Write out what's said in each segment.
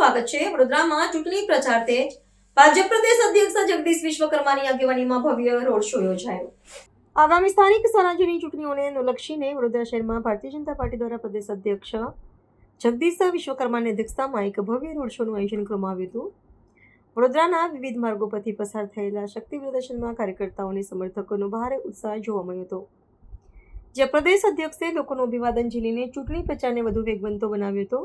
સ્વાગત છે। વડોદરામાં ચૂંટણી પ્રચાર તેજ। ભાજપ પ્રદેશ અધ્યક્ષ જગદીશ વિશ્વકર્માની આગેવાનીમાં ભવ્ય રોડ શો યોજાયો। આગામી સ્થાનિક સ્વરાજ્યની ચૂંટણીઓને અનુલક્ષીને વડોદરા શહેરમાં ભારતીય જનતા પાર્ટી દ્વારા પ્રદેશ અધ્યક્ષ જગદીશ વિશ્વકર્માની અધ્યક્ષતામાં એક ભવ્ય રોડ શોનું આયોજન કરવામાં આવ્યું હતું। વડોદરાના વિવિધ માર્ગો પરથી પસાર થયેલા શક્તિ પ્રદર્શનમાં કાર્યકર્તાઓ અને સમર્થકોનો ભારે ઉત્સાહ જોવા મળ્યો હતો, જે પ્રદેશ અધ્યક્ષે લોકોનું અભિવાદન ઝીલીને ચૂંટણી પ્રચારને વધુ વેગવંતો બનાવ્યો હતો।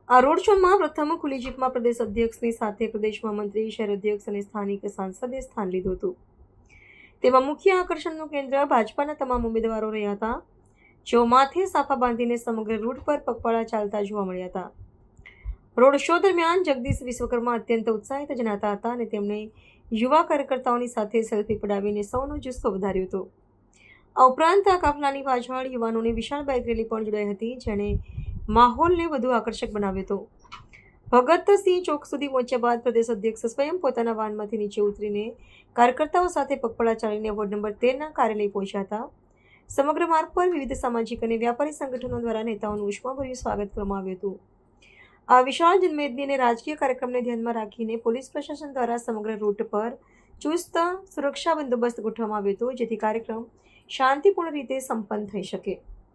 આ રોડ શોમાં પ્રથમ ખુલ્લી જીપમાં પ્રદેશ અધ્યક્ષની સાથે પ્રદેશ મહામંત્રી, શહેર અધ્યક્ષ અને સ્થાનિક સાંસદે સ્થાન લીધું હતું। તેમાં મુખ્ય આકર્ષણનું કેન્દ્ર ભાજપાના તમામ ઉમેદવારો રહ્યા હતા, જેઓ માથે સાફા બાંધીને સમગ્ર રૂટ પર પગપાળા ચાલતા જોવા મળ્યા હતા। રોડ શો દરમિયાન જગદીશ વિશ્વકર્મા અત્યંત ઉત્સાહિત જણાતા હતા અને તેમણે યુવા કાર્યકર્તાઓની સાથે સેલ્ફી પડાવીને સૌનો જુસ્સો વધાર્યો હતો। આ ઉપરાંત આ કાફલાની પાછળ યુવાનોની વિશાળ બાઇક રેલી પણ જોડાઈ હતી, જેણે માહોલને વધુ આકર્ષક બનાવ્યો હતો। ભગતસિંહ ચોક સુધી પહોંચ્યા બાદ પ્રદેશ અધ્યક્ષ સ્વયં પોતાના વાહનમાંથી નીચે ઉતરીને કાર્યકર્તાઓ સાથે પગપાળા ચાલીને વોર્ડ નંબર 13ના કાર્યાલય પહોંચ્યા હતા। સમગ્ર માર્ગ પર વિવિધ સામાજિક અને વ્યાપારી સંગઠનો દ્વારા નેતાઓનું ઉષ્માભર્યું સ્વાગત કરવામાં આવ્યું હતું। આ વિશાળ જનમેદની અને રાજકીય કાર્યક્રમને ધ્યાનમાં રાખીને પોલીસ પ્રશાસન દ્વારા સમગ્ર રૂટ પર ચુસ્ત સુરક્ષા બંદોબસ્ત ગોઠવવામાં આવ્યો હતો, જેથી કાર્યક્રમ શાંતિપૂર્ણ રીતે સંપન્ન થઈ શકે।